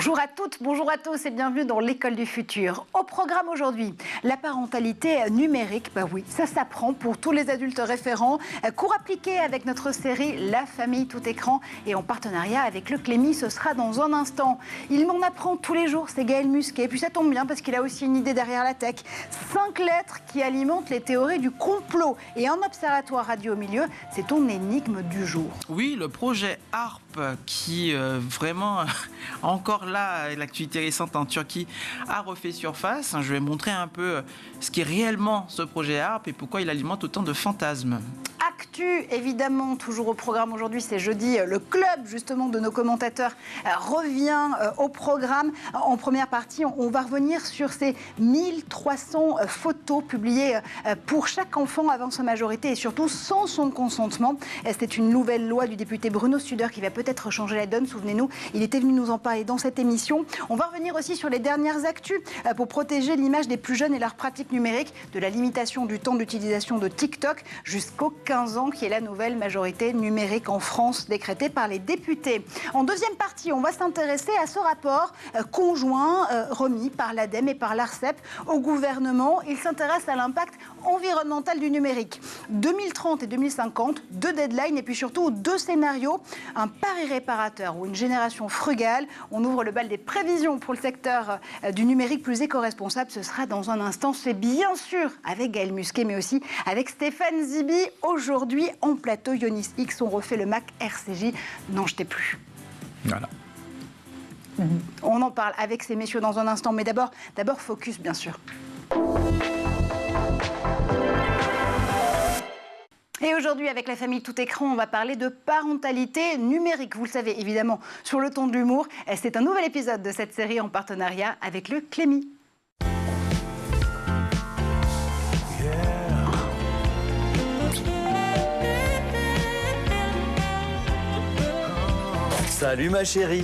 Bonjour à toutes, bonjour à tous et bienvenue dans l'école du futur. Au programme aujourd'hui, la parentalité numérique, oui, ça s'apprend pour tous les adultes référents. Cours appliqué avec notre série La famille tout écran et en partenariat avec le Clémy, ce sera dans un instant. Il m'en apprend tous les jours, c'est Gaël Musquet. Et puis ça tombe bien parce qu'il a aussi une idée derrière la tech. 5 lettres qui alimentent les théories du complot. Et un observatoire radio au milieu, c'est ton énigme du jour. Oui, le projet HARP qui vraiment encore là, l'actualité récente en Turquie a refait surface. Je vais montrer un peu ce qu'est réellement ce projet HARP et pourquoi il alimente autant de fantasmes. Actu, évidemment, toujours au programme aujourd'hui, c'est jeudi. Le club, justement, de nos commentateurs revient au programme. En première partie, on va revenir sur ces 1300 photos publiées pour chaque enfant avant sa majorité et surtout sans son consentement. C'est une nouvelle loi du député Bruno Studer qui va peut-être changer la donne. Souvenez-nous, il était venu nous en parler dans cette émission. On va revenir aussi sur les dernières actus pour protéger l'image des plus jeunes et leurs pratiques numériques, de la limitation du temps d'utilisation de TikTok jusqu'aux 15 ans, qui est la nouvelle majorité numérique en France décrétée par les députés. En deuxième partie, on va s'intéresser à ce rapport conjoint remis par l'ADEME et par l'ARCEP au gouvernement. Il s'intéresse à l'impact environnemental du numérique. 2030 et 2050, 2 deadlines et puis surtout 2 scénarios. Un pari réparateur ou une génération frugale. On ouvre le bal des prévisions pour le secteur du numérique plus éco-responsable. Ce sera dans un instant. C'est bien sûr avec Gaël Musquet, mais aussi avec Stéphane Zibi. Aujourd'hui, en plateau, Ionis X, on refait le Mac RCJ. N'en jetez plus. Voilà. On en parle avec ces messieurs dans un instant. Mais d'abord focus, bien sûr. Et aujourd'hui, avec la famille tout écran, on va parler de parentalité numérique. Vous le savez, évidemment, sur le ton de l'humour. C'est un nouvel épisode de cette série en partenariat avec le Clémy. Salut ma chérie.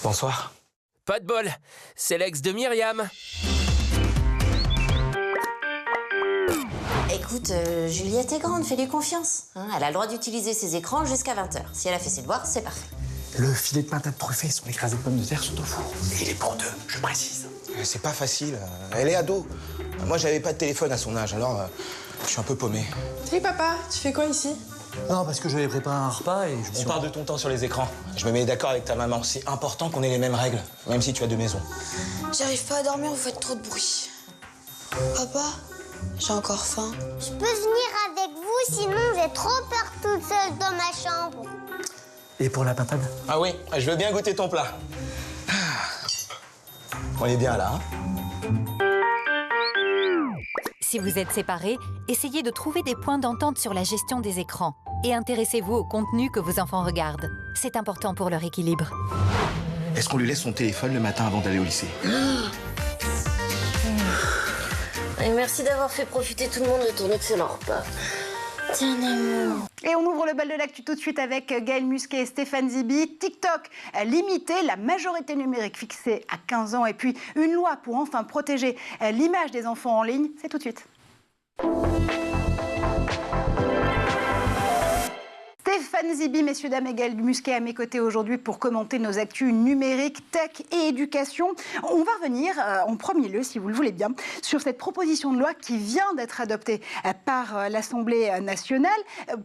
Bonsoir. Pas de bol, c'est l'ex de Myriam. Écoute, Juliette est grande, fais-lui confiance. Elle a le droit d'utiliser ses écrans jusqu'à 20h. Si elle a fait ses devoirs, c'est parfait. Le filet de patates truffées sur l'écrasé de pommes de terre sont au four. Et il est pour 2, je précise. C'est pas facile. Elle est ado. Moi, j'avais pas de téléphone à son âge, alors je suis un peu paumé. Salut papa, tu fais quoi ici? Non, parce que j'avais préparé un repas et je... On parle de ton temps sur les écrans. Je me mets d'accord avec ta maman. C'est important qu'on ait les mêmes règles, même si tu as 2 maisons. J'arrive pas à dormir, vous faites trop de bruit. Papa, j'ai encore faim. Je peux venir avec vous, sinon j'ai trop peur toute seule dans ma chambre. Et pour la pintade? Ah oui, je veux bien goûter ton plat. On est bien là, hein? Si vous êtes séparés, essayez de trouver des points d'entente sur la gestion des écrans et intéressez-vous au contenu que vos enfants regardent. C'est important pour leur équilibre. Est-ce qu'on lui laisse son téléphone le matin avant d'aller au lycée? Et merci d'avoir fait profiter tout le monde de ton excellent repas. Tiens, amour. Et on ouvre le bal de l'actu tout de suite avec Gaël Musquet et Stéphane Zibi. TikTok limiter la majorité numérique fixée à 15 ans et puis une loi pour enfin protéger l'image des enfants en ligne. C'est tout de suite. Stéphane Zibi, messieurs, dames, et Gaël Musquet à mes côtés aujourd'hui pour commenter nos actus numériques, tech et éducation. On va revenir en premier lieu, si vous le voulez bien, sur cette proposition de loi qui vient d'être adoptée par l'Assemblée nationale.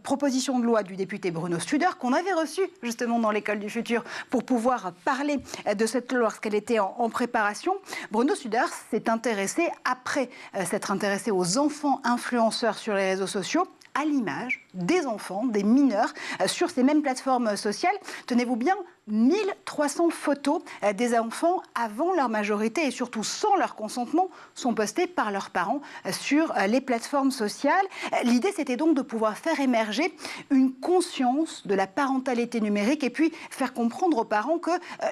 Proposition de loi du député Bruno Studer qu'on avait reçu justement dans l'école du futur pour pouvoir parler de cette loi lorsqu'elle était en préparation. Bruno Studer s'est intéressé, après s'être intéressé aux enfants influenceurs sur les réseaux sociaux, à l'image des enfants, des mineurs, sur ces mêmes plateformes sociales. Tenez-vous bien, 1300 photos des enfants avant leur majorité et surtout sans leur consentement sont postées par leurs parents sur les plateformes sociales. L'idée, c'était donc de pouvoir faire émerger une conscience de la parentalité numérique et puis faire comprendre aux parents que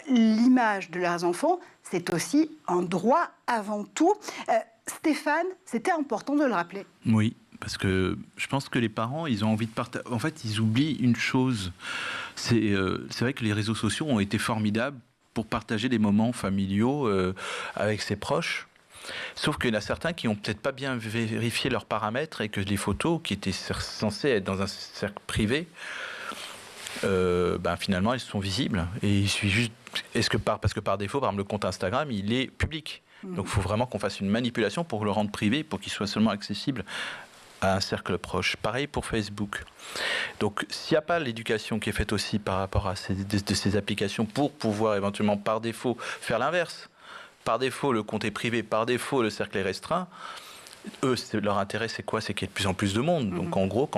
l'image de leurs enfants, c'est aussi un droit avant tout. Stéphane, c'était important de le rappeler. Oui. Parce que je pense que les parents, ils ont envie de partager. En fait, ils oublient une chose. C'est vrai que les réseaux sociaux ont été formidables pour partager des moments familiaux avec ses proches. Sauf qu'il y en a certains qui n'ont peut-être pas bien vérifié leurs paramètres et que les photos qui étaient censées être dans un cercle privé finalement, elles sont visibles. Et il suffit juste... Parce que par défaut, par exemple, le compte Instagram, il est public. Donc il faut vraiment qu'on fasse une manipulation pour le rendre privé, pour qu'il soit seulement accessible à un cercle proche. Pareil pour Facebook. Donc s'il n'y a pas l'éducation qui est faite aussi par rapport à ces applications pour pouvoir éventuellement par défaut faire l'inverse, par défaut le compte est privé, par défaut le cercle est restreint, eux, leur intérêt, c'est quoi? C'est qu'il y ait de plus en plus de monde. Donc, en gros,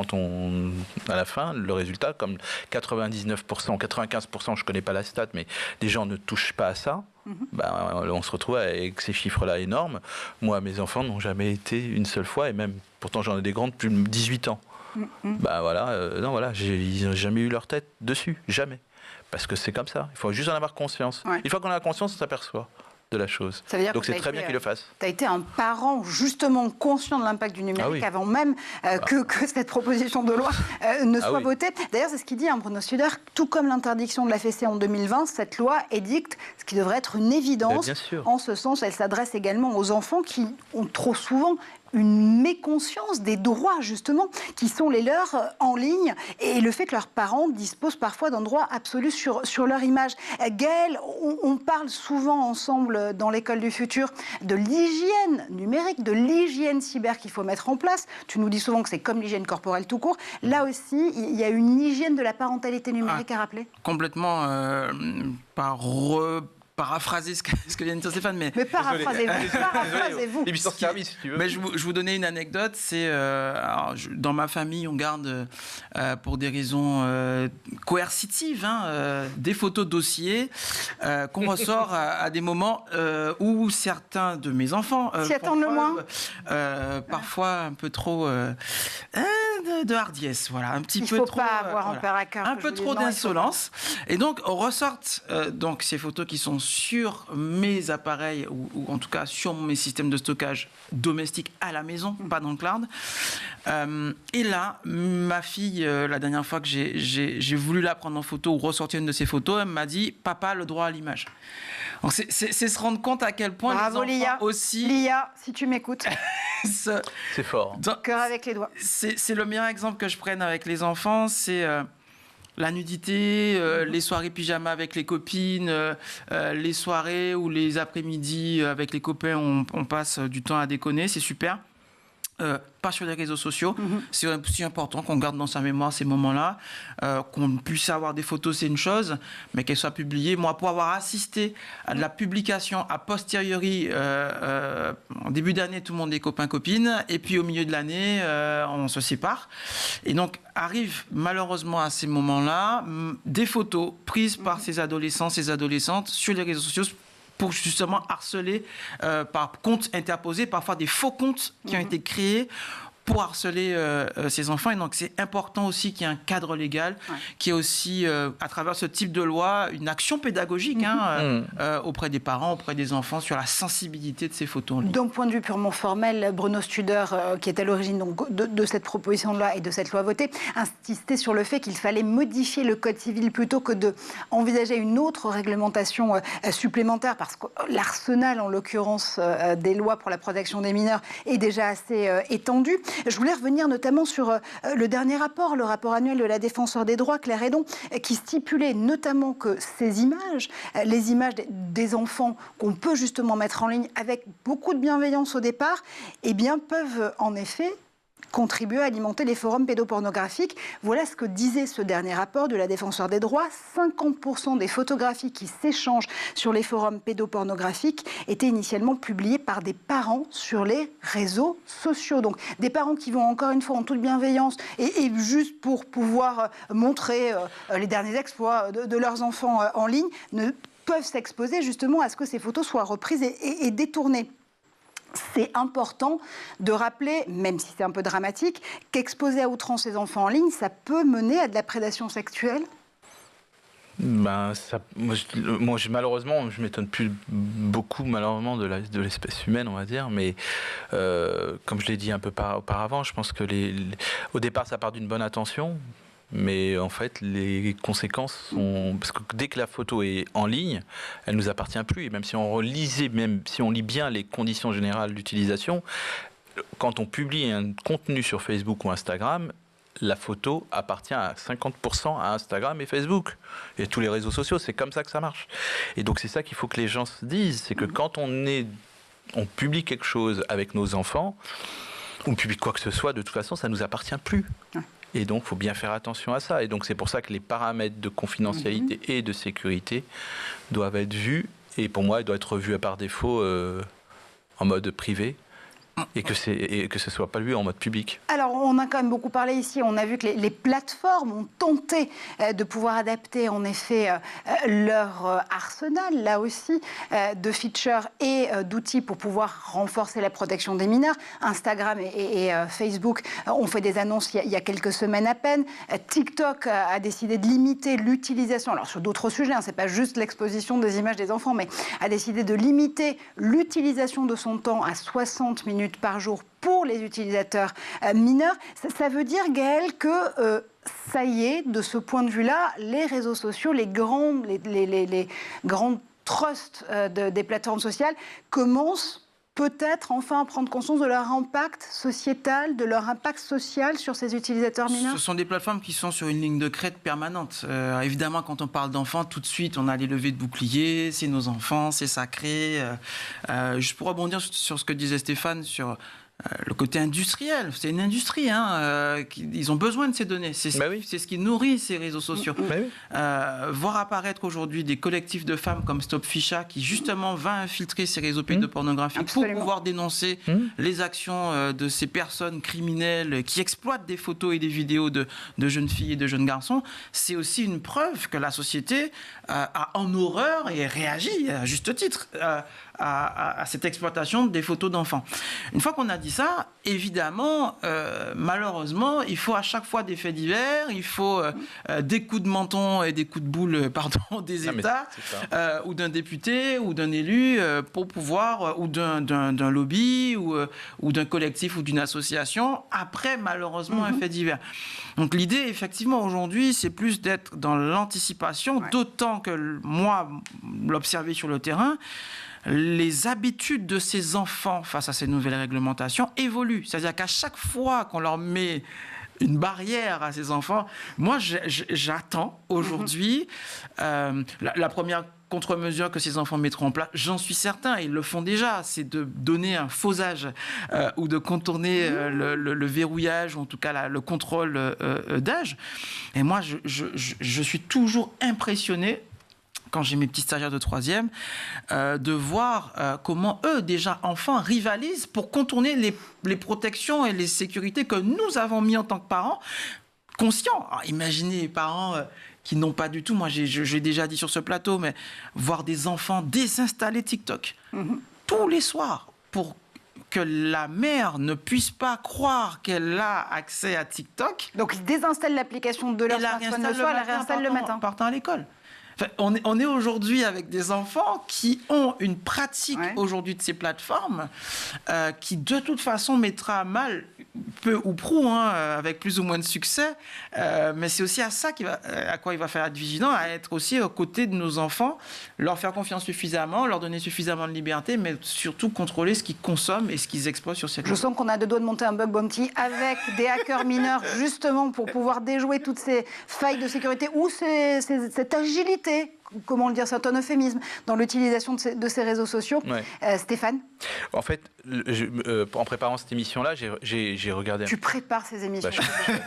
à la fin, le résultat, comme 99%, 95%, je ne connais pas la stat, mais les gens ne touchent pas à ça, on se retrouve avec ces chiffres-là énormes. Moi, mes enfants n'ont jamais été une seule fois, et même, pourtant, j'en ai des grands depuis 18 ans. Ils n'ont jamais eu leur tête dessus, jamais. Parce que c'est comme ça. Il faut juste en avoir conscience. Ouais. Une fois qu'on a la conscience, on s'aperçoit de la chose. Donc c'est très bien qu'il le fasse. Tu as été un parent justement conscient de l'impact du numérique avant même que cette proposition de loi ne soit votée. D'ailleurs, c'est ce qu'il dit, Bruno Studer, tout comme l'interdiction de la fessée en 2020, cette loi édicte ce qui devrait être une évidence. En ce sens, elle s'adresse également aux enfants qui ont trop souvent une méconscience des droits, justement, qui sont les leurs en ligne, et le fait que leurs parents disposent parfois d'un droit absolu sur leur image. Gaëlle, on parle souvent ensemble dans l'école du futur de l'hygiène numérique, de l'hygiène cyber qu'il faut mettre en place. Tu nous dis souvent que c'est comme l'hygiène corporelle tout court. Là aussi, il y a une hygiène de la parentalité numérique à rappeler. Complètement, paraphraser ce que vient de dire Stéphane, mais paraphrasez-vous. Service, si tu veux. Mais je vous donnais une anecdote. C'est dans ma famille, on garde pour des raisons coercitives des photos dossiers qu'on ressort à des moments où certains de mes enfants s'y attendent le moins. Parfois un peu trop de hardiesse, voilà, un petit peu trop. Il ne faut pas avoir un père à cœur. Un peu trop d'insolence. Et donc on ressortent donc ces photos qui sont sur mes appareils ou en tout cas sur mes systèmes de stockage domestiques à la maison, pas dans le cloud. Et là, ma fille, la dernière fois que j'ai voulu la prendre en photo ou ressortir une de ces photos, elle m'a dit « Papa, le droit à l'image ». Donc c'est se rendre compte à quel point bravo, les enfants Lia. Aussi... Lia, si tu m'écoutes. C'est fort. Cœur avec les doigts. C'est le meilleur exemple que je prenne avec les enfants, c'est... la nudité, les soirées pyjama avec les copines, les soirées ou les après-midi avec les copains, on passe du temps à déconner, c'est super. Pas sur les réseaux sociaux. C'est aussi important qu'on garde dans sa mémoire ces moments-là, qu'on puisse avoir des photos, c'est une chose, mais qu'elles soient publiées. Moi, pour avoir assisté à de la publication a posteriori, en début d'année, tout le monde est copain-copine, et puis au milieu de l'année, on se sépare. Et donc, arrive malheureusement à ces moments-là, des photos prises par ces adolescents, ces adolescentes sur les réseaux sociaux, pour justement harceler par compte interposé, parfois des faux comptes qui ont été créés pour harceler ces enfants. Et donc, c'est important aussi qu'il y ait un cadre légal, qui est aussi, à travers ce type de loi, une action pédagogique auprès des parents, auprès des enfants, sur la sensibilité de ces photos en ligne. Donc, point de vue purement formel, Bruno Studer, qui est à l'origine de cette proposition de loi et de cette loi votée, insistait sur le fait qu'il fallait modifier le Code civil plutôt que d'envisager une autre réglementation supplémentaire, parce que l'arsenal, en l'occurrence, des lois pour la protection des mineurs est déjà assez étendu. Je voulais revenir notamment sur le dernier rapport, le rapport annuel de la Défenseure des droits, Claire Hédon, qui stipulait notamment que ces images, les images des enfants qu'on peut justement mettre en ligne avec beaucoup de bienveillance au départ, eh bien, peuvent en effet contribuer à alimenter les forums pédopornographiques. Voilà ce que disait ce dernier rapport de la Défenseure des droits. 50% des photographies qui s'échangent sur les forums pédopornographiques étaient initialement publiées par des parents sur les réseaux sociaux. Donc des parents qui vont encore une fois en toute bienveillance et juste pour pouvoir montrer les derniers exploits de leurs enfants en ligne, ne peuvent s'exposer justement à ce que ces photos soient reprises et détournées. C'est important de rappeler, même si c'est un peu dramatique, qu'exposer à outrance ses enfants en ligne, ça peut mener à de la prédation sexuelle. Moi, malheureusement, je m'étonne plus beaucoup malheureusement de l'espèce humaine, on va dire, mais comme je l'ai dit un peu auparavant, je pense que au départ, ça part d'une bonne intention. Mais en fait, les conséquences sont... Parce que dès que la photo est en ligne, elle ne nous appartient plus. Et même si on lit bien les conditions générales d'utilisation, quand on publie un contenu sur Facebook ou Instagram, la photo appartient à 50% à Instagram et Facebook et tous les réseaux sociaux. C'est comme ça que ça marche. Et donc c'est ça qu'il faut que les gens se disent, c'est que quand on publie quelque chose avec nos enfants, on publie quoi que ce soit, de toute façon, ça ne nous appartient plus. Et donc, il faut bien faire attention à ça. Et donc, c'est pour ça que les paramètres de confidentialité et de sécurité doivent être vus. Et pour moi, ils doivent être vus par défaut en mode privé. Et que ce soit pas vu en mode public. Alors, on a quand même beaucoup parlé ici. On a vu que les plateformes ont tenté de pouvoir adapter, en effet, leur arsenal, là aussi, de features et d'outils pour pouvoir renforcer la protection des mineurs. Instagram et Facebook ont fait des annonces il y a quelques semaines à peine. TikTok a décidé de limiter l'utilisation, alors sur d'autres sujets, c'est pas juste l'exposition des images des enfants, mais a décidé de limiter l'utilisation de son temps à 60 minutes par jour pour les utilisateurs mineurs. Ça veut dire, Gaëlle, que ça y est, de ce point de vue-là, les réseaux sociaux, les grands trusts des plateformes sociales commencent peut-être enfin à prendre conscience de leur impact sociétal, de leur impact social sur ces utilisateurs mineurs. Ce sont des plateformes qui sont sur une ligne de crête permanente. Évidemment, quand on parle d'enfants, tout de suite, on a les levées de boucliers, c'est nos enfants, c'est sacré. Juste pour rebondir sur ce que disait Stéphane, sur le côté industriel, c'est une industrie, ils ont besoin de ces données, c'est ce qui nourrit ces réseaux sociaux. Voir apparaître aujourd'hui des collectifs de femmes comme Stop Ficha qui justement va infiltrer ces réseaux pédopornographiques pour pouvoir dénoncer les actions de ces personnes criminelles qui exploitent des photos et des vidéos de jeunes filles et de jeunes garçons, c'est aussi une preuve que la société a en horreur et réagit à juste titre à cette exploitation des photos d'enfants. Une fois qu'on a dit ça, évidemment, malheureusement, il faut à chaque fois des faits divers, il faut des coups de menton et des coups de boule, des États, ou d'un député, ou d'un élu, pour pouvoir, ou d'un lobby, ou d'un collectif, ou d'une association, après, malheureusement, un fait divers. Donc l'idée, effectivement, aujourd'hui, c'est plus d'être dans l'anticipation, d'autant que moi, l'observer sur le terrain, les habitudes de ces enfants face à ces nouvelles réglementations évoluent. C'est-à-dire qu'à chaque fois qu'on leur met une barrière à ces enfants, moi, j'attends aujourd'hui la première contre-mesure que ces enfants mettront en place, j'en suis certain, ils le font déjà, c'est de donner un faux âge ou de contourner le verrouillage, ou en tout cas le contrôle d'âge. Et moi, je suis toujours impressionné, quand j'ai mes petits stagiaires de 3e, de voir comment eux, déjà enfants, rivalisent pour contourner les protections et les sécurités que nous avons mis en tant que parents, conscients. Alors, imaginez les parents qui n'ont pas du tout, moi j'ai déjà dit sur ce plateau, mais voir des enfants désinstaller TikTok tous les soirs pour que la mère ne puisse pas croire qu'elle a accès à TikTok. Donc ils désinstallent l'application de leur smartphone le soir, la réinstallent le matin. Partant à l'école. Enfin, on est aujourd'hui avec des enfants qui ont une pratique aujourd'hui de ces plateformes qui de toute façon mettra à mal, peu ou prou, avec plus ou moins de succès, mais c'est aussi à quoi il va falloir être vigilant, à être aussi aux côtés de nos enfants, leur faire confiance suffisamment, leur donner suffisamment de liberté, mais surtout contrôler ce qu'ils consomment et ce qu'ils exploitent sur cette plateforme. Je sens qu'on a deux doigts de monter un bug bounty avec des hackers mineurs, justement pour pouvoir déjouer toutes ces failles de sécurité ou cette agilité, comment le dire, c'est un euphémisme, dans l'utilisation de ces réseaux sociaux. Stéphane ? En fait, en préparant cette émission-là, j'ai regardé... Tu prépares ces émissions.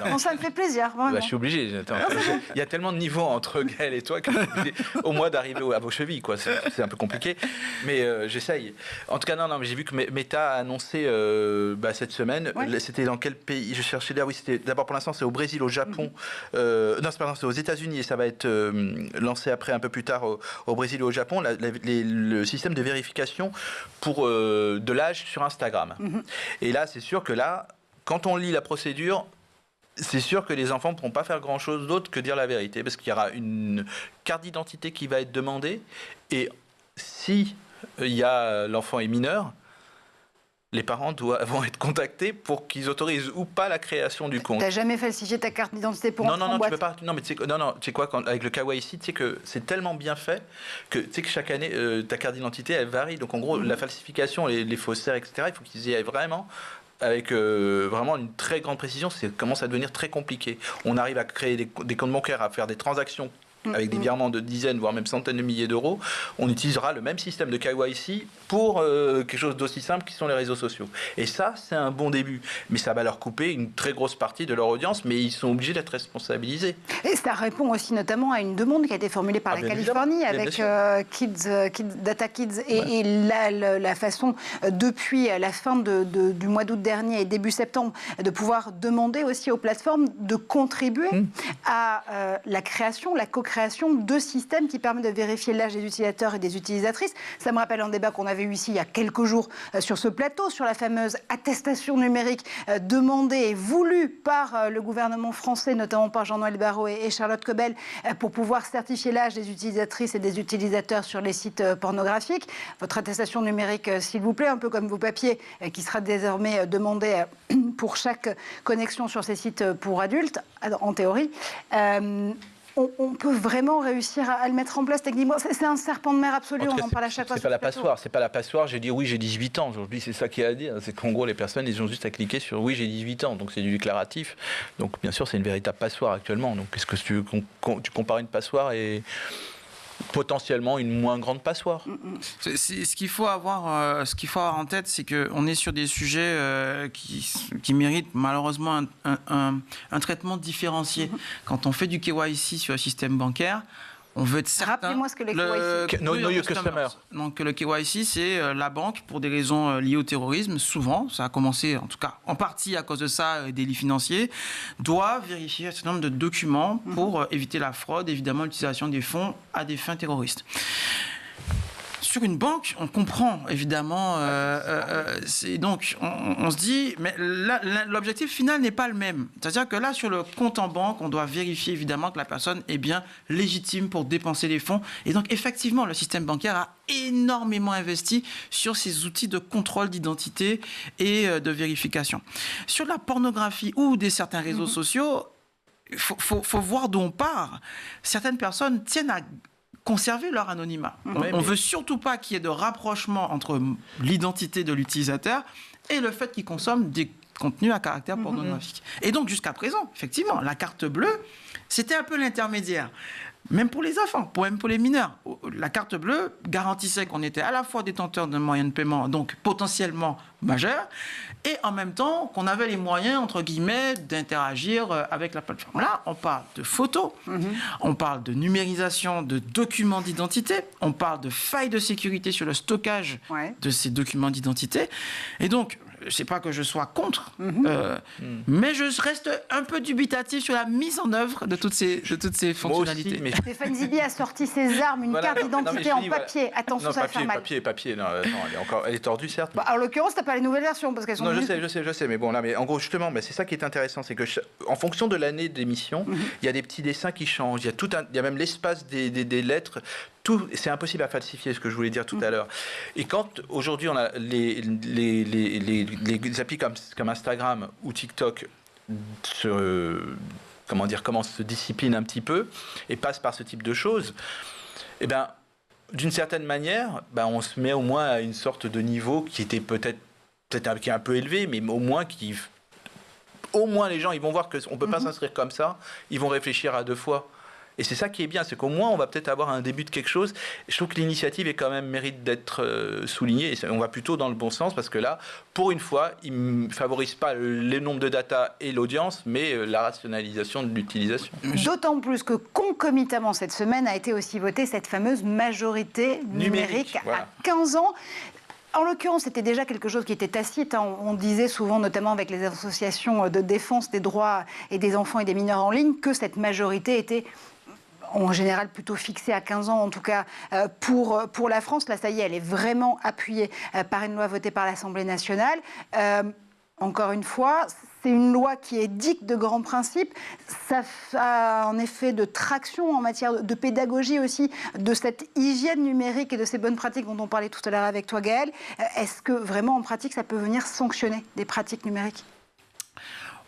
Bon, ça me fait plaisir, vraiment. Je suis obligé. Il y a tellement de niveaux entre Gaëlle et toi qu'au moins d'arriver à vos chevilles, quoi. C'est un peu compliqué, mais j'essaye. En tout cas, non, mais j'ai vu que Meta a annoncé cette semaine. C'était dans quel pays ? Je cherchais là. Oui, c'était d'abord pour l'instant, c'est au Brésil, au Japon. C'est aux États-Unis et ça va être lancé après un peu plus tard au Brésil et au Japon. Le système de vérification pour de l'âge sur Instagram. Et là, c'est sûr que quand on lit la procédure, c'est sûr que les enfants ne pourront pas faire grand-chose d'autre que dire la vérité, parce qu'il y aura une carte d'identité qui va être demandée, et si l'enfant est mineur, les parents vont être contactés pour qu'ils autorisent ou pas la création du compte. T'as jamais falsifié ta carte d'identité pour entrer en boîte ? Tu peux pas. Non, mais tu sais quoi, avec le KYC, tu sais que c'est tellement bien fait que tu sais que chaque année, ta carte d'identité, elle varie. Donc en gros, la falsification, les faussaires, etc., il faut qu'ils y aillent vraiment avec vraiment une très grande précision, ça commence à devenir très compliqué. On arrive à créer des comptes bancaires, à faire des transactions avec des virements de dizaines, voire même centaines de milliers d'euros. On utilisera le même système de KYC pour quelque chose d'aussi simple qui sont les réseaux sociaux. Et ça, c'est un bon début. Mais ça va leur couper une très grosse partie de leur audience, mais ils sont obligés d'être responsabilisés. Et ça répond aussi notamment à une demande qui a été formulée par la Californie avec Data Kids et la façon, depuis la fin du mois d'août dernier et début septembre, de pouvoir demander aussi aux plateformes de contribuer à la création, la co-création de systèmes qui permettent de vérifier l'âge des utilisateurs et des utilisatrices. Ça me rappelle un débat qu'on avait eu ici il y a quelques jours sur ce plateau, sur la fameuse attestation numérique demandée et voulue par le gouvernement français, notamment par Jean-Noël Barrot et Charlotte Cobel, pour pouvoir certifier l'âge des utilisatrices et des utilisateurs sur les sites pornographiques. Votre attestation numérique, s'il vous plaît, un peu comme vos papiers, qui sera désormais demandé pour chaque connexion sur ces sites pour adultes, en théorie. On peut vraiment réussir à le mettre en place techniquement. C'est un serpent de mer absolu, on en parle à chaque fois. C'est pas la passoire, c'est pas la passoire. J'ai dit oui, j'ai 18 ans. Aujourd'hui, c'est ça qu'il y a à dire. C'est qu'en gros, les personnes, ils ont juste à cliquer sur oui, j'ai 18 ans. Donc c'est du déclaratif. Donc bien sûr, c'est une véritable passoire actuellement. Donc qu'est-ce que tu compares une passoire et potentiellement une moins grande passoire. Ce qu'il faut avoir en tête, c'est qu'on est sur des sujets qui méritent malheureusement un traitement différencié. Quand on fait du KYC sur le système bancaire, on veut être certain... Rappelez-moi ce que le KYC... Know your customer. Donc le KYC, c'est la banque, pour des raisons liées au terrorisme, souvent, ça a commencé en tout cas en partie à cause de ça, délits financiers, doit vérifier un certain nombre de documents pour éviter la fraude, évidemment l'utilisation des fonds à des fins terroristes. Sur une banque, on comprend évidemment, donc on se dit, mais l'objectif final n'est pas le même. C'est-à-dire que là, sur le compte en banque, on doit vérifier évidemment que la personne est bien légitime pour dépenser les fonds. Et donc effectivement, le système bancaire a énormément investi sur ces outils de contrôle d'identité et de vérification. Sur la pornographie ou certains réseaux sociaux, il faut voir d'où on part. Certaines personnes tiennent à conserver leur anonymat. On ne veut surtout pas qu'il y ait de rapprochement entre l'identité de l'utilisateur et le fait qu'il consomme des contenus à caractère pornographique. Et donc, jusqu'à présent, effectivement, la carte bleue, c'était un peu l'intermédiaire. Même pour les enfants, même pour les mineurs. La carte bleue garantissait qu'on était à la fois détenteur d'un moyen de paiement, donc potentiellement majeur, et en même temps qu'on avait les moyens, entre guillemets, d'interagir avec la plateforme. Là, on parle de photos, on parle de numérisation de documents d'identité, on parle de failles de sécurité sur le stockage de ces documents d'identité. Et donc, je ne sais pas que je sois contre, mais je reste un peu dubitatif sur la mise en œuvre de toutes ces fonctionnalités. Moi aussi, mais... Stéphane Zibi a sorti ses armes, une carte d'identité en papier. Attention, ça va faire mal. Papier. Non, elle est tordue, certes. En l'occurrence, tu n'as pas les nouvelles versions parce qu'elles sont... Non, je sais. Mais bon, là, en gros, justement, c'est ça qui est intéressant, c'est que en fonction de l'année d'émission, il y a des petits dessins qui changent. Il y a même l'espace des lettres. C'est impossible à falsifier, ce que je voulais dire tout à l'heure. Et quand aujourd'hui on a les applis comme Instagram ou TikTok commencent à se disciplinent un petit peu et passent par ce type de choses, eh ben, d'une certaine manière, on se met au moins à une sorte de niveau qui était peut-être qui est un peu élevé, mais au moins les gens ils vont voir qu'on ne peut pas s'inscrire comme ça, ils vont réfléchir à deux fois. Et c'est ça qui est bien, c'est qu'au moins on va peut-être avoir un début de quelque chose. Je trouve que l'initiative est quand même mérite d'être soulignée. Et on va plutôt dans le bon sens parce que là, pour une fois, ils ne favorisent pas le nombre de data et l'audience, mais la rationalisation de l'utilisation. D'autant plus que concomitamment cette semaine a été aussi votée cette fameuse majorité numérique à 15 ans. En l'occurrence, c'était déjà quelque chose qui était tacite. On disait souvent, notamment avec les associations de défense des droits et des enfants et des mineurs en ligne, que cette majorité était en général plutôt fixée à 15 ans, en tout cas pour la France. Là, ça y est, elle est vraiment appuyée par une loi votée par l'Assemblée nationale. Encore une fois, c'est une loi qui est dicte de grands principes. Ça a en effet de traction en matière de pédagogie aussi, de cette hygiène numérique et de ces bonnes pratiques dont on parlait tout à l'heure avec toi, Gaël. Est-ce que vraiment en pratique, ça peut venir sanctionner des pratiques numériques ?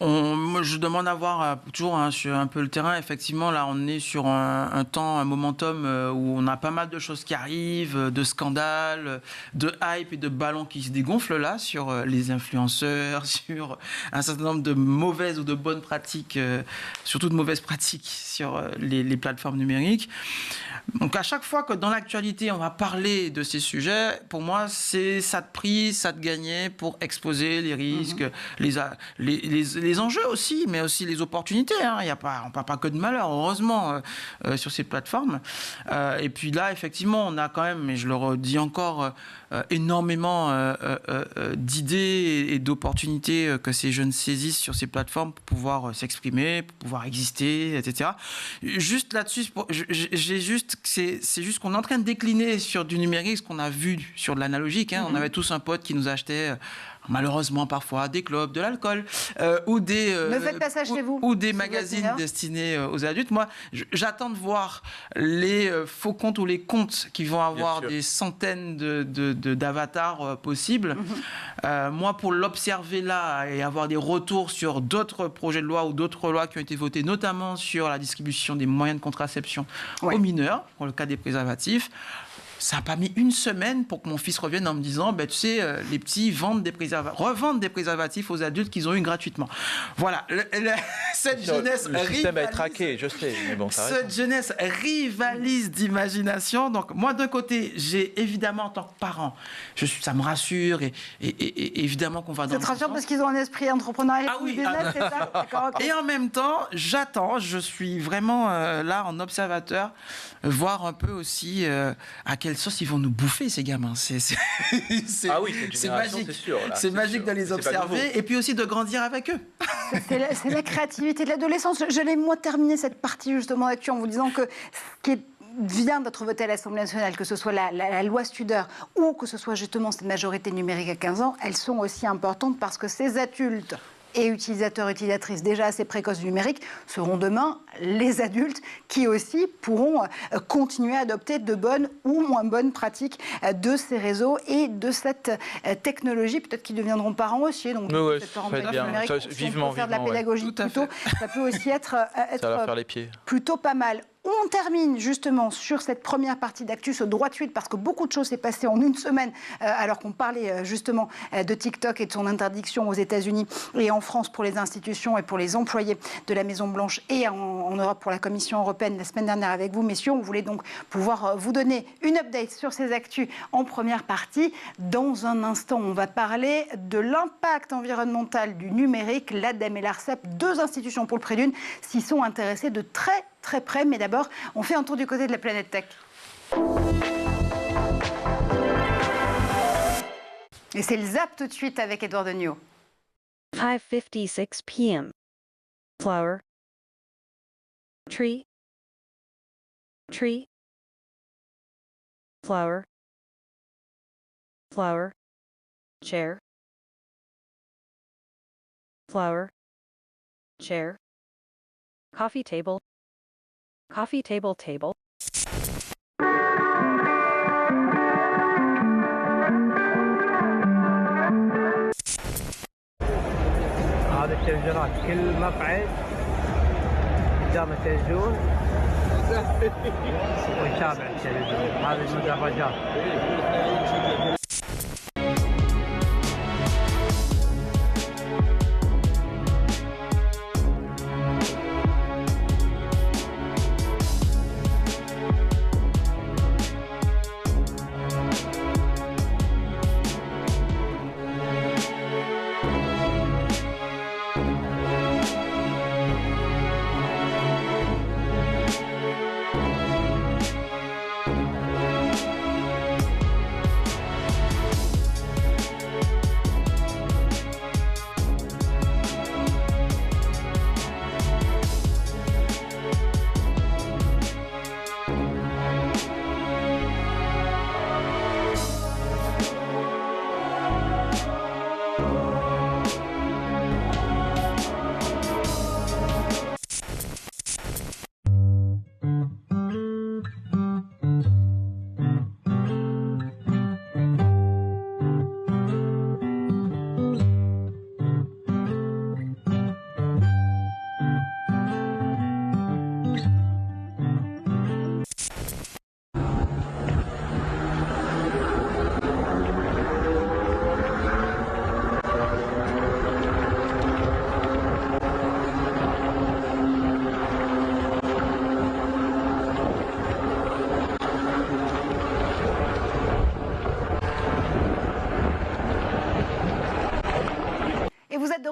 Moi, je demande à voir toujours sur un peu le terrain. Effectivement, là, on est sur un momentum où on a pas mal de choses qui arrivent, de scandales, de hype et de ballons qui se dégonflent là sur les influenceurs, sur un certain nombre de mauvaises ou de bonnes pratiques, surtout de mauvaises pratiques sur les plateformes numériques. Donc à chaque fois que dans l'actualité on va parler de ces sujets, pour moi c'est ça de prise, ça de gagner pour exposer les risques, les enjeux aussi, mais aussi les opportunités. On ne parle pas que de malheur, heureusement, sur ces plateformes. Et puis là, effectivement, on a quand même, et je le redis encore, énormément d'idées et d'opportunités que ces jeunes saisissent sur ces plateformes pour pouvoir s'exprimer, pour pouvoir exister, etc. Juste là-dessus, c'est juste qu'on est en train de décliner sur du numérique ce qu'on a vu sur de l'analogique. On avait tous un pote qui nous achetait malheureusement parfois des clopes, de l'alcool ou des magazines destinés aux adultes. Moi, j'attends de voir les faux comptes ou les comptes qui vont avoir des centaines d'avatars possibles. Moi, pour l'observer là et avoir des retours sur d'autres projets de loi ou d'autres lois qui ont été votées, notamment sur la distribution des moyens de contraception aux mineurs, pour le cas des préservatifs, ça n'a pas mis une semaine pour que mon fils revienne en me disant, tu sais, les petits revendent des préservatifs aux adultes qu'ils ont eu gratuitement. Voilà, cette jeunesse jeunesse rivalise d'imagination. Donc moi, d'un côté, j'ai évidemment, en tant que parent, ça me rassure et évidemment qu'on va dans le bon sens. Ça te rassure parce qu'ils ont un esprit entrepreneurial business, c'est ça? Okay. Et en même temps, j'attends, je suis vraiment là en observateur, voir un peu aussi à quelle sauce ils vont nous bouffer, ces gamins. C'est magique. C'est magique de les observer et puis aussi de grandir avec eux. C'est la créativité de l'adolescence. J'allais, moi, terminer cette partie justement là-dessus en vous disant que ce qui vient d'être voté à l'Assemblée nationale, que ce soit la loi Studer ou que ce soit justement cette majorité numérique à 15 ans, elles sont aussi importantes parce que ces adultes et utilisateurs, utilisatrices déjà assez précoces du numérique seront demain les adultes qui aussi pourront continuer à adopter de bonnes ou moins bonnes pratiques de ces réseaux et de cette technologie. Peut-être qu'ils deviendront parents aussi. Donc, vivement faire de la pédagogie plutôt, ça peut aussi être ça va faire les pieds. Plutôt pas mal. On termine justement sur cette première partie d'actu, ce droit de suite, parce que beaucoup de choses s'est passé en une semaine, alors qu'on parlait justement de TikTok et de son interdiction aux États-Unis et en France pour les institutions et pour les employés de la Maison-Blanche et en Europe pour la Commission européenne la semaine dernière avec vous, messieurs. On voulait donc pouvoir vous donner une update sur ces actus en première partie. Dans un instant, on va parler de l'impact environnemental du numérique. L'ADEME et l'ARCEP, deux institutions pour le prix d'une, s'y sont intéressées de très près, mais d'abord, on fait un tour du côté de la planète tech. Et c'est le zap tout de suite avec Edouard Degnaud. 5:56 p.m. Flower. Tree. Flower. Chair. Flower. Chair. Coffee table. Coffee table. هذا التلفزيونات كل مقعد قدامه تلفزيون ويتابع التلفزيون. هذه المدرجات.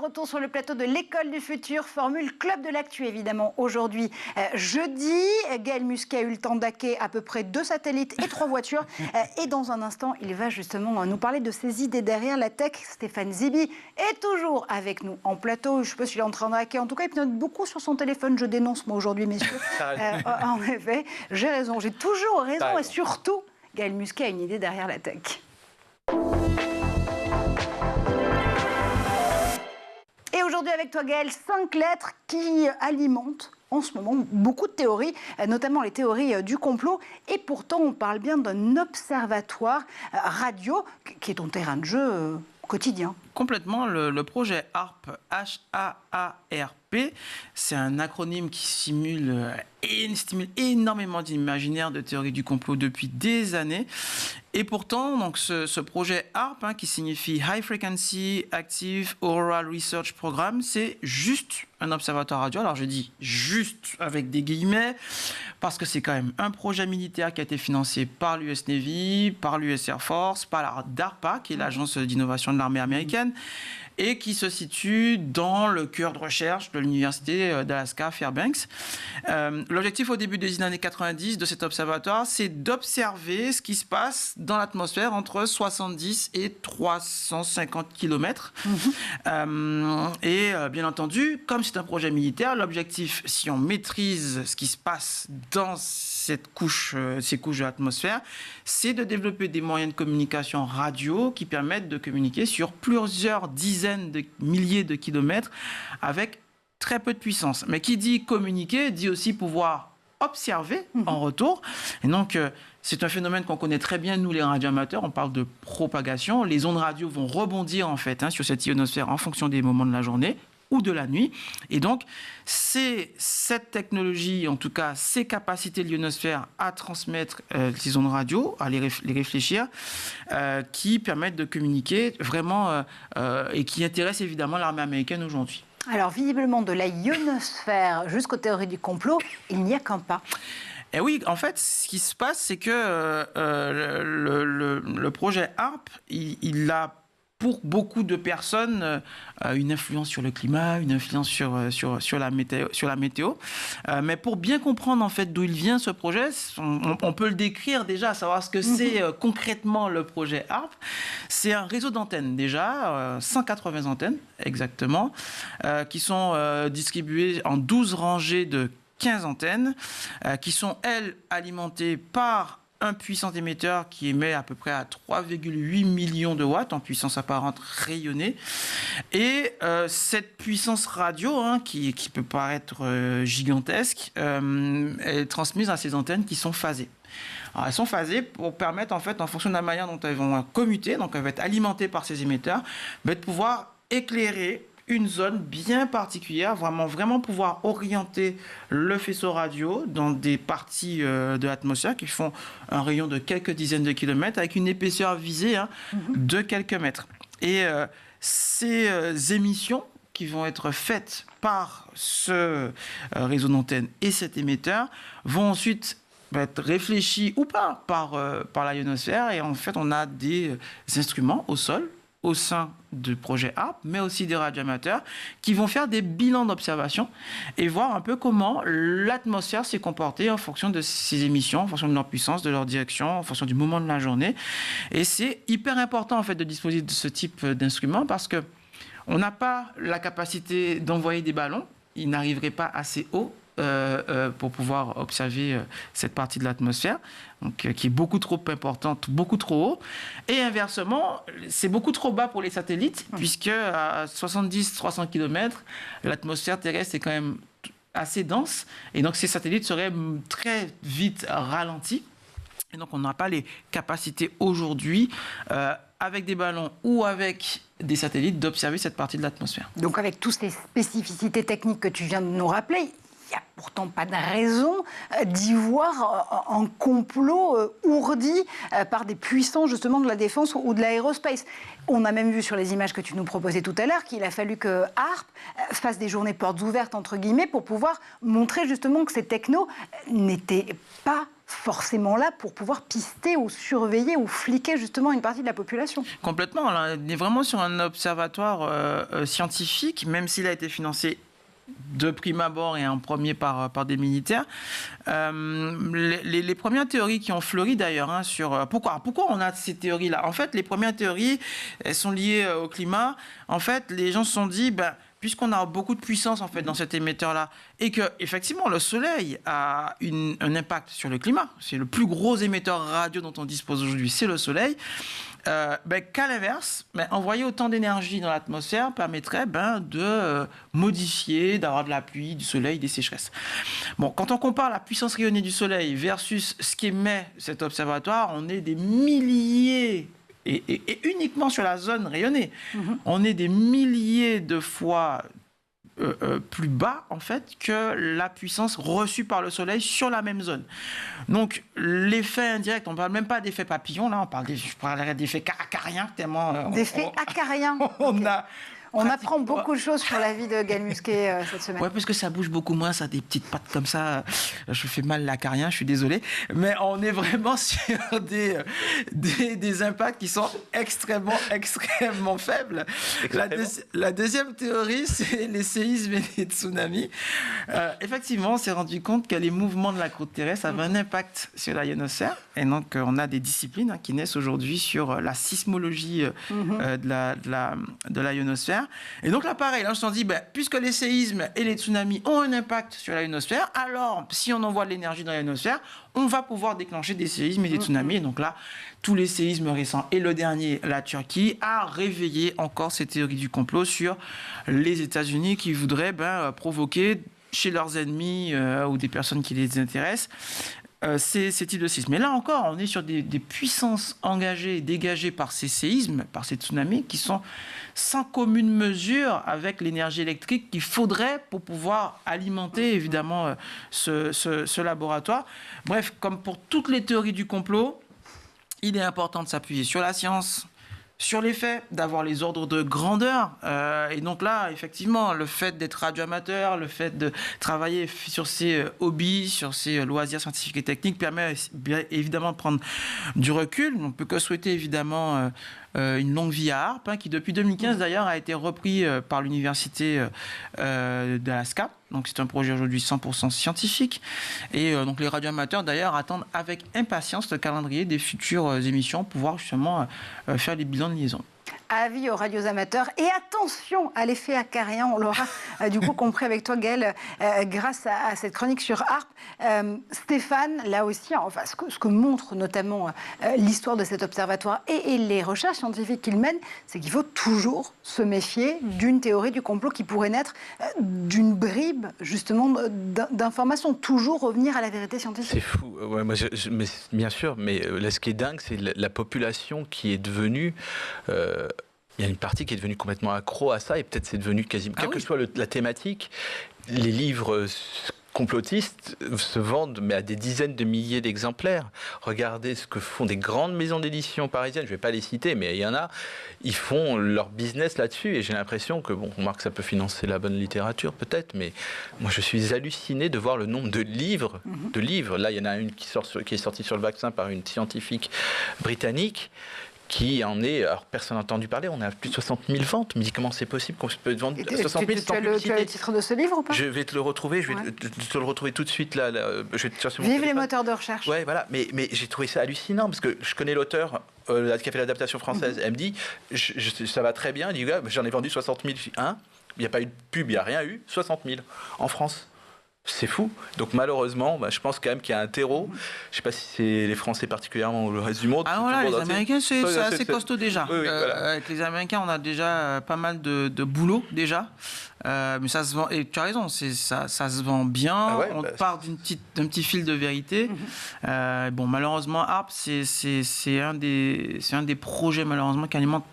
retour sur le plateau de l'École du Futur, Formule Club de l'Actu, évidemment. Aujourd'hui, jeudi, Gaël Musquet a eu le temps d'hacker à peu près 2 satellites et 3 voitures. Et dans un instant, il va justement nous parler de ses idées derrière la tech. Stéphane Zibi est toujours avec nous en plateau. Je ne sais pas s'il est en train de hacker. En tout cas, il note beaucoup sur son téléphone. Je dénonce, moi, aujourd'hui, messieurs. En effet, j'ai raison. J'ai toujours raison. Et surtout, Gaël Musquet a une idée derrière la tech. Et aujourd'hui avec toi Gaël, 5 lettres qui alimentent en ce moment beaucoup de théories, notamment les théories du complot. Et pourtant on parle bien d'un observatoire radio qui est ton terrain de jeu quotidien. Complètement, le projet HAARP, H-A-A-R-P, c'est un acronyme qui stimule énormément d'imaginaire, de théories du complot depuis des années. Et pourtant, donc, ce projet HAARP, qui signifie High Frequency Active Auroral Research Program, c'est juste un observatoire radio. Alors je dis juste avec des guillemets, parce que c'est quand même un projet militaire qui a été financé par l'US Navy, par l'US Air Force, par la DARPA, qui est l'agence d'innovation de l'armée américaine, et qui se situe dans le cœur de recherche de l'université d'Alaska, Fairbanks. L'objectif au début des années 90 de cet observatoire, c'est d'observer ce qui se passe dans l'atmosphère entre 70 et 350 km. Et bien entendu, comme c'est un projet militaire, l'objectif, si on maîtrise ce qui se passe dans ces couches de l'atmosphère, c'est de développer des moyens de communication radio qui permettent de communiquer sur plusieurs dizaines de milliers de kilomètres avec très peu de puissance. Mais qui dit communiquer dit aussi pouvoir observer en retour. Et donc, c'est un phénomène qu'on connaît très bien, nous les radioamateurs. On parle de propagation. Les ondes radio vont rebondir en fait sur cette ionosphère en fonction des moments de la journée ou de la nuit. Et donc, c'est cette technologie, en tout cas, ces capacités de l'ionosphère à transmettre ces ondes radio, à les réfléchir, qui permettent de communiquer vraiment et qui intéressent évidemment l'armée américaine aujourd'hui. Alors, visiblement, de la ionosphère jusqu'aux théories du complot, il n'y a qu'un pas. Et oui, en fait, ce qui se passe, c'est que le projet HAARP, il a pour beaucoup de personnes une influence sur le climat, une influence sur la météo. Mais pour bien comprendre en fait d'où il vient ce projet, on peut le décrire déjà, savoir ce que c'est concrètement le projet HAARP. C'est un réseau d'antennes déjà, 180 antennes exactement, qui sont distribuées en 12 rangées de 15 antennes, qui sont elles alimentées par un puissant émetteur qui émet à peu près à 3,8 millions de watts en puissance apparente rayonnée. Et cette puissance radio, qui peut paraître gigantesque, elle est transmise à ces antennes qui sont phasées. Alors, elles sont phasées pour permettre, en fait, en fonction de la manière dont elles vont commuter, donc elles vont être alimentées par ces émetteurs, de pouvoir éclairer une zone bien particulière, vraiment pouvoir orienter le faisceau radio dans des parties de l'atmosphère qui font un rayon de quelques dizaines de kilomètres avec une épaisseur visée de quelques mètres. Et ces émissions qui vont être faites par ce réseau d'antennes et cet émetteur vont ensuite être réfléchies ou pas par la ionosphère. Et en fait, on a des instruments au sol, au sein du projet HAARP, mais aussi des radioamateurs qui vont faire des bilans d'observation et voir un peu comment l'atmosphère s'est comportée en fonction de ces émissions, en fonction de leur puissance, de leur direction, en fonction du moment de la journée. Et c'est hyper important en fait de disposer de ce type d'instrument parce que on n'a pas la capacité d'envoyer des ballons, ils n'arriveraient pas assez haut pour pouvoir observer cette partie de l'atmosphère, donc, qui est beaucoup trop importante, beaucoup trop haut. Et inversement, c'est beaucoup trop bas pour les satellites, puisque à 70-300 km, l'atmosphère terrestre est quand même assez dense, et donc ces satellites seraient très vite ralentis. Et donc on n'a pas les capacités aujourd'hui, avec des ballons ou avec des satellites, d'observer cette partie de l'atmosphère. Donc avec toutes ces spécificités techniques que tu viens de nous rappeler, il n'y a pourtant pas de raison d'y voir un complot ourdi par des puissants justement de la défense ou de l'aérospace. On a même vu sur les images que tu nous proposais tout à l'heure qu'il a fallu que HAARP fasse des journées portes ouvertes entre guillemets pour pouvoir montrer justement que ces technos n'étaient pas forcément là pour pouvoir pister ou surveiller ou fliquer justement une partie de la population. Complètement. Là, on est vraiment sur un observatoire scientifique, même s'il a été financé de prime abord et en premier par des militaires. Les premières théories qui ont fleuri d'ailleurs sur pourquoi on a ces théories-là. En fait, les premières théories, elles sont liées au climat. En fait, les gens se sont dit, puisqu'on a beaucoup de puissance en fait dans cet émetteur-là, et que effectivement le Soleil a un impact sur le climat, c'est le plus gros émetteur radio dont on dispose aujourd'hui, c'est le Soleil. Qu'à l'inverse, envoyer autant d'énergie dans l'atmosphère permettrait de modifier, d'avoir de la pluie, du soleil, des sécheresses. Bon, quand on compare la puissance rayonnée du soleil versus ce qu'émet cet observatoire, on est des milliers, et uniquement sur la zone rayonnée, on est des milliers de fois plus bas en fait que la puissance reçue par le soleil sur la même zone. Donc l'effet indirect, on ne parle même pas d'effet papillon, là je parlerais d'effet acarien tellement... D'effet acarien. On apprend beaucoup de choses sur la vie de Gaël Musquet cette semaine. Oui, parce que ça bouge beaucoup moins, ça a des petites pattes comme ça. Je fais mal l'acarien, je suis désolé. Mais on est vraiment sur des impacts qui sont extrêmement faibles. La deuxième théorie, c'est les séismes et les tsunamis. Effectivement, on s'est rendu compte que les mouvements de la croûte terrestre avaient un impact sur la ionosphère. Et donc, on a des disciplines qui naissent aujourd'hui sur la sismologie de la ionosphère. Et donc là, pareil, là, on se dit, puisque les séismes et les tsunamis ont un impact sur la ionosphère, alors, si on envoie de l'énergie dans la ionosphère, on va pouvoir déclencher des séismes et des tsunamis. Et donc là, tous les séismes récents, et le dernier, la Turquie, a réveillé encore ces théories du complot sur les États-Unis qui voudraient provoquer chez leurs ennemis ou des personnes qui les intéressent, ces types de séismes. Mais là encore, on est sur des puissances engagées, dégagées par ces séismes, par ces tsunamis, qui sont sans commune mesure avec l'énergie électrique qu'il faudrait pour pouvoir alimenter évidemment ce laboratoire. Bref, comme pour toutes les théories du complot, il est important de s'appuyer sur la science, sur les faits, d'avoir les ordres de grandeur. Et donc là, effectivement, le fait d'être radioamateur, le fait de travailler sur ses hobbies, sur ses loisirs scientifiques et techniques permet bien évidemment de prendre du recul. On ne peut que souhaiter évidemment une longue vie à Harp, qui depuis 2015 d'ailleurs a été repris par l'université d'Alaska. Donc c'est un projet aujourd'hui 100% scientifique. Et donc les radioamateurs d'ailleurs attendent avec impatience le calendrier des futures émissions pour pouvoir justement faire les bilans de liaison. Avis aux radioamateurs et attention à l'effet acarien, on l'aura du coup compris avec toi Gaël grâce à cette chronique sur Harp. Stéphane, là aussi, enfin, ce que montre notamment l'histoire de cet observatoire et les recherches scientifiques qu'il mène, c'est qu'il faut toujours se méfier d'une théorie du complot qui pourrait naître d'une bribe justement d'informations, toujours revenir à la vérité scientifique. C'est fou, ouais, moi, mais, bien sûr, mais là, ce qui est dingue, c'est la population qui est devenue... il y a une partie qui est devenue complètement accro à ça, et peut-être c'est devenu quasiment... Quelle que soit la thématique, les livres complotistes se vendent mais à des dizaines de milliers d'exemplaires. Regardez ce que font des grandes maisons d'édition parisiennes, je ne vais pas les citer, mais il y en a, ils font leur business là-dessus, et j'ai l'impression que, bon, on remarque que ça peut financer la bonne littérature peut-être, mais moi je suis halluciné de voir le nombre de livres. Là, il y en a une qui est sortie sur le vaccin par une scientifique britannique, qui en est, alors personne n'a entendu parler, on a plus de 60 000 ventes. Mais comment c'est possible qu'on peut vendre 60 000 sans publicité? Tu as le titre de ce livre ou pas? Je vais te le retrouver, je vais te le retrouver tout de suite. Là, je vais te chercher mon Vive téléphone. Les moteurs de recherche. Ouais, voilà, mais j'ai trouvé ça hallucinant, parce que je connais l'auteur qui a fait l'adaptation française. Elle me dit, ça va très bien, elle dit, j'en ai vendu 60 000. Il n'y a pas eu de pub, il n'y a rien eu, 60 000 en France. C'est fou. Donc malheureusement, je pense quand même qu'il y a un terreau. Je ne sais pas si c'est les Français particulièrement ou le reste du monde. Ah voilà, les Américains, c'est assez costaud déjà. Oui, voilà. Avec les Américains, on a déjà pas mal de boulot déjà. Mais ça se vend, et tu as raison, ça se vend bien. On part d'un petit fil de vérité. Bon, malheureusement, Harp, c'est un des projets malheureusement qui alimente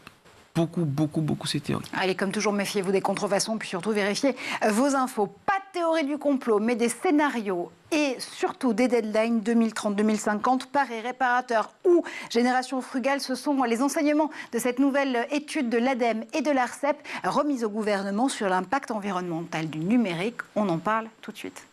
beaucoup ces théories. Allez, comme toujours, méfiez-vous des contrefaçons, puis surtout vérifiez vos infos. Pas de théorie du complot, mais des scénarios et surtout des deadlines 2030-2050, Paris réparateur ou Génération frugale. Ce sont les enseignements de cette nouvelle étude de l'ADEME et de l'ARCEP remise au gouvernement sur l'impact environnemental du numérique. On en parle tout de suite.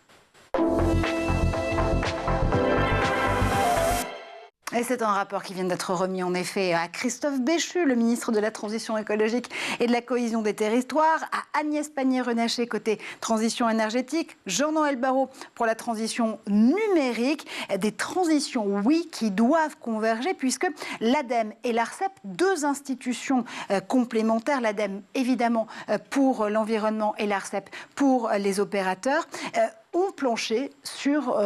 Et c'est un rapport qui vient d'être remis en effet à Christophe Béchu, le ministre de la Transition écologique et de la Cohésion des territoires, à Agnès Pannier-Runacher côté transition énergétique, Jean-Noël Barrot pour la transition numérique. Des transitions, oui, qui doivent converger puisque l'ADEME et l'ARCEP, deux institutions complémentaires, l'ADEME évidemment pour l'environnement et l'ARCEP pour les opérateurs, ont planché sur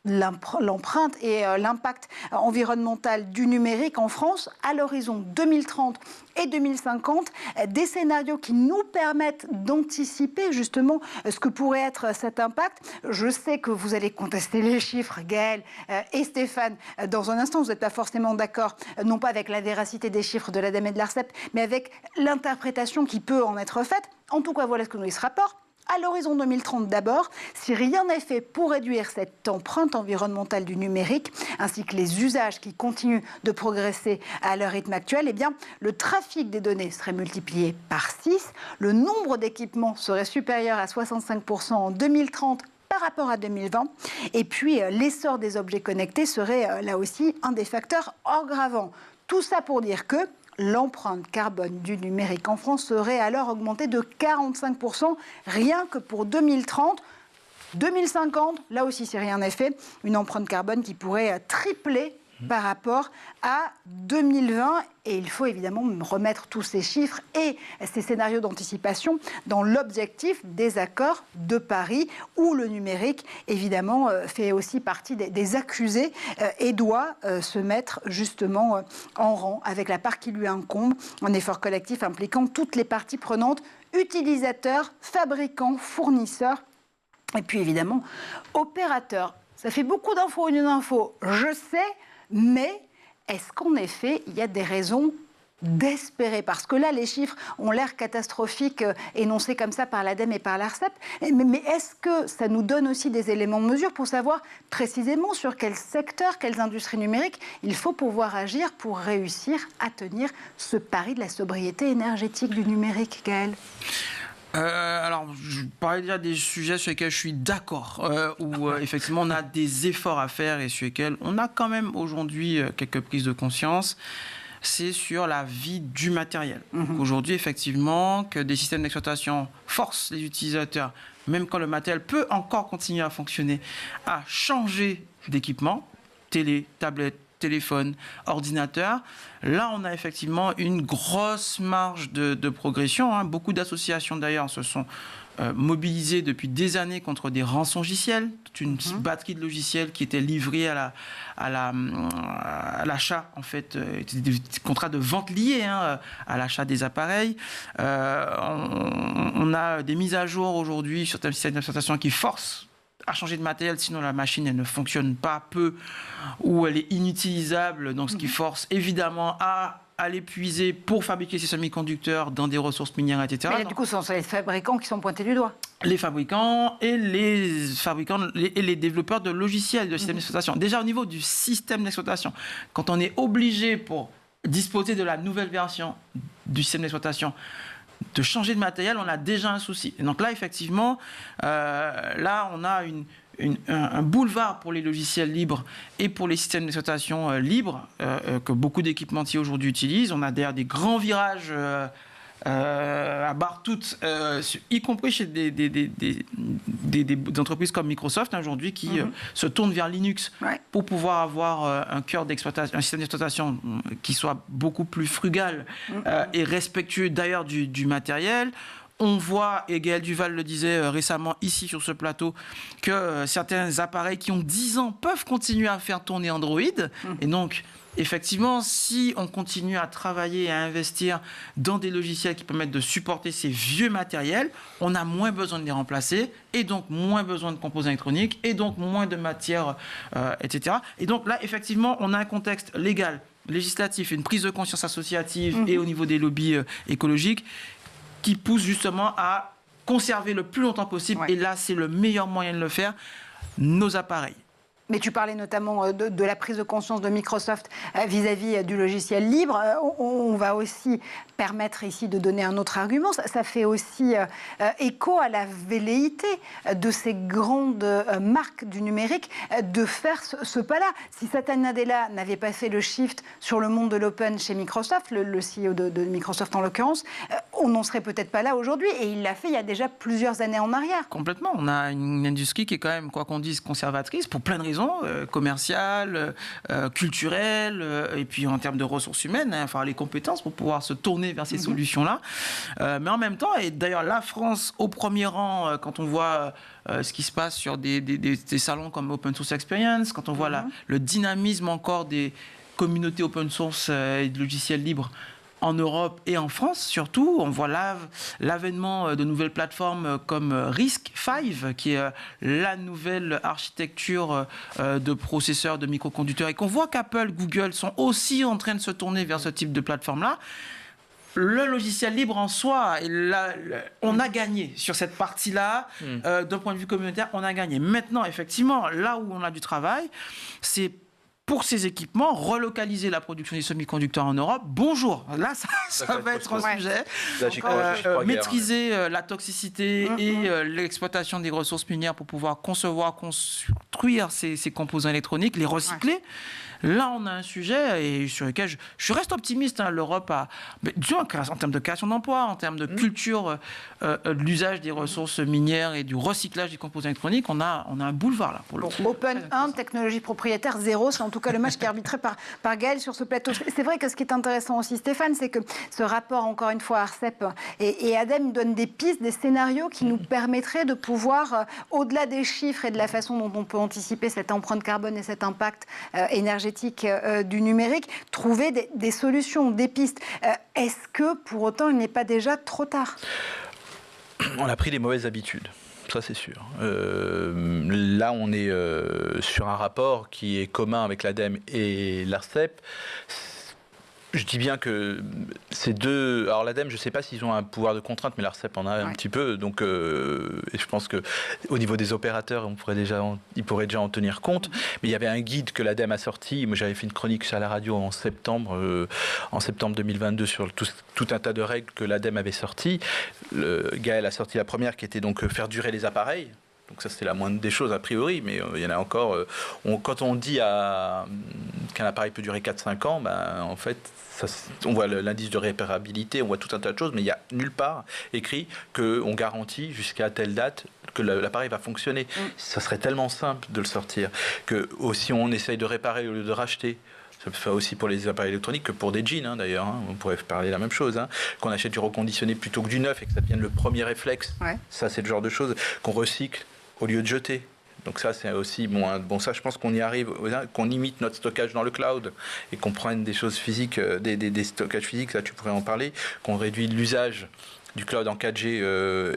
l'empreinte et l'impact environnemental du numérique en France à l'horizon 2030 et 2050, des scénarios qui nous permettent d'anticiper justement ce que pourrait être cet impact. Je sais que vous allez contester les chiffres, Gaël et Stéphane, dans un instant. Vous n'êtes pas forcément d'accord, non pas avec la véracité des chiffres de l'ADEME et de l'ARCEP, mais avec l'interprétation qui peut en être faite. En tout cas, voilà ce que nous dit ce rapport. À l'horizon 2030 d'abord, si rien n'est fait pour réduire cette empreinte environnementale du numérique, ainsi que les usages qui continuent de progresser à leur rythme actuel, eh bien, le trafic des données serait multiplié par 6, le nombre d'équipements serait supérieur à 65% en 2030 par rapport à 2020, et puis l'essor des objets connectés serait là aussi un des facteurs aggravants. Tout ça pour dire que l'empreinte carbone du numérique en France serait alors augmentée de 45%, rien que pour 2030. 2050, là aussi, si rien n'est fait, une empreinte carbone qui pourrait tripler par rapport à 2020. Et il faut évidemment remettre tous ces chiffres et ces scénarios d'anticipation dans l'objectif des accords de Paris, où le numérique, évidemment, fait aussi partie des accusés et doit se mettre justement en rang avec la part qui lui incombe, un effort collectif impliquant toutes les parties prenantes, utilisateurs, fabricants, fournisseurs, et puis évidemment, opérateurs. Ça fait beaucoup d'infos, une info, je sais, mais est-ce qu'en effet, il y a des raisons d'espérer? Parce que là, les chiffres ont l'air catastrophiques énoncés comme ça par l'ADEME et par l'ARCEP. Mais est-ce que ça nous donne aussi des éléments de mesure pour savoir précisément sur quel secteur, quelles industries numériques il faut pouvoir agir pour réussir à tenir ce pari de la sobriété énergétique du numérique, Gaël? Alors, je parlais déjà des sujets sur lesquels je suis d'accord, où effectivement on a des efforts à faire et sur lesquels on a quand même aujourd'hui quelques prises de conscience. C'est sur la vie du matériel. Aujourd'hui, effectivement, que des systèmes d'exploitation forcent les utilisateurs, même quand le matériel peut encore continuer à fonctionner, à changer d'équipement, télé, tablette, téléphone, ordinateur. Là, on a effectivement une grosse marge de progression. Beaucoup d'associations, d'ailleurs, se sont mobilisées depuis des années contre des rançongiciels, toute une batterie de logiciels qui étaient livrés à l'achat, en fait, des contrats de vente liés à l'achat des appareils. On a des mises à jour aujourd'hui sur certains systèmes d'exploitation qui forcent à changer de matériel, sinon la machine elle ne fonctionne pas peu ou elle est inutilisable, donc ce qui force évidemment à l'épuiser pour fabriquer ces semi-conducteurs dans des ressources minières, etc. Mais là, du coup, ce sont les fabricants qui sont pointés du doigt. Les fabricants et les développeurs de logiciels, de systèmes d'exploitation. Déjà au niveau du système d'exploitation, quand on est obligé pour disposer de la nouvelle version du système d'exploitation de changer de matériel, on a déjà un souci. Et donc là, effectivement, là, on a un boulevard pour les logiciels libres et pour les systèmes d'exploitation libres que beaucoup d'équipementiers aujourd'hui utilisent. On a d'ailleurs des grands virages à barre toute, y compris chez des entreprises comme Microsoft aujourd'hui qui se tournent vers Linux pour pouvoir avoir un cœur d'exploitation, un système d'exploitation qui soit beaucoup plus frugal et respectueux d'ailleurs du matériel. On voit, et Gaël Duval le disait récemment ici sur ce plateau, que certains appareils qui ont 10 ans peuvent continuer à faire tourner Android. Et donc, effectivement, si on continue à travailler et à investir dans des logiciels qui permettent de supporter ces vieux matériels, on a moins besoin de les remplacer et donc moins besoin de composants électroniques et donc moins de matières, etc. Et donc là, effectivement, on a un contexte légal, législatif, une prise de conscience associative et au niveau des lobbies écologiques qui pousse justement à conserver le plus longtemps possible. Et là, c'est le meilleur moyen de le faire, nos appareils. Mais tu parlais notamment de la prise de conscience de Microsoft vis-à-vis du logiciel libre. On va aussi permettre ici de donner un autre argument. Ça fait aussi écho à la velléité de ces grandes marques du numérique de faire ce pas-là. Si Satya Nadella n'avait pas fait le shift sur le monde de l'open chez Microsoft, le CEO de Microsoft en l'occurrence, on n'en serait peut-être pas là aujourd'hui. Et il l'a fait il y a déjà plusieurs années en arrière. Complètement. On a une industrie qui est quand même, quoi qu'on dise, conservatrice pour plein de raisons, commerciales, culturelles, et puis en termes de ressources humaines, enfin les compétences pour pouvoir se tourner vers ces solutions-là. Mais en même temps, et d'ailleurs la France au premier rang, quand on voit ce qui se passe sur des salons comme Open Source Experience, quand on voit le dynamisme encore des communautés open source et de logiciels libres en Europe et en France surtout, on voit l'avènement de nouvelles plateformes comme RISC-V, qui est la nouvelle architecture de processeurs de microconducteurs, et qu'on voit qu'Apple, Google sont aussi en train de se tourner vers ce type de plateforme-là. Le logiciel libre en soi, on a gagné sur cette partie-là. D'un point de vue communautaire, on a gagné. Maintenant, effectivement, là où on a du travail, c'est pour ces équipements, relocaliser la production des semi-conducteurs en Europe. Bonjour, là, ça va être un sujet. Maîtriser la toxicité et l'exploitation des ressources minières pour pouvoir concevoir, construire ces composants électroniques, les recycler. Là, on a un sujet et sur lequel je reste optimiste. L'Europe a, en termes de création d'emplois, en termes de culture de l'usage des ressources minières et du recyclage des composants électroniques, on a un boulevard là. Pour Open 1, technologie propriétaire 0, c'est en tout cas le match qui est arbitré par Gaël sur ce plateau. C'est vrai que ce qui est intéressant aussi, Stéphane, c'est que ce rapport, encore une fois, ARCEP et ADEME donne des pistes, des scénarios qui nous permettraient de pouvoir, au-delà des chiffres et de la façon dont on peut anticiper cette empreinte carbone et cet impact énergétique du numérique, trouver des solutions, des pistes. Est-ce que, pour autant, il n'est pas déjà trop tard ? On a pris des mauvaises habitudes. Ça, c'est sûr. Là, on est sur un rapport qui est commun avec l'ADEME et l'ARCEP. Je dis bien que ces deux... Alors l'ADEME, je ne sais pas s'ils ont un pouvoir de contrainte, mais l'ARCEP en a un petit peu. Donc, et je pense qu'au niveau des opérateurs, ils pourraient déjà en tenir compte. Mais il y avait un guide que l'ADEME a sorti. Moi, j'avais fait une chronique à la radio en septembre 2022 sur tout un tas de règles que l'ADEME avait sorties. Gaël a sorti la première qui était donc faire durer les appareils. Donc ça, c'était la moindre des choses a priori, mais il y en a encore. Quand on dit qu'un appareil peut durer 4-5 ans, en fait, on voit l'indice de réparabilité, on voit tout un tas de choses, mais il n'y a nulle part écrit qu'on garantit jusqu'à telle date que l'appareil va fonctionner. Ça serait tellement simple de le sortir que si on essaye de réparer au lieu de racheter. Ça peut faire aussi pour les appareils électroniques que pour des jeans, d'ailleurs. On pourrait parler de la même chose. Qu'on achète du reconditionné plutôt que du neuf et que ça devienne le premier réflexe. Ça, c'est le genre de choses qu'on recycle au lieu de jeter. Donc ça, c'est aussi bon. Ça, je pense qu'on y arrive, qu'on limite notre stockage dans le cloud et qu'on prenne des choses physiques, des stockages physiques. Ça, tu pourrais en parler. Qu'on réduit l'usage du cloud en 4G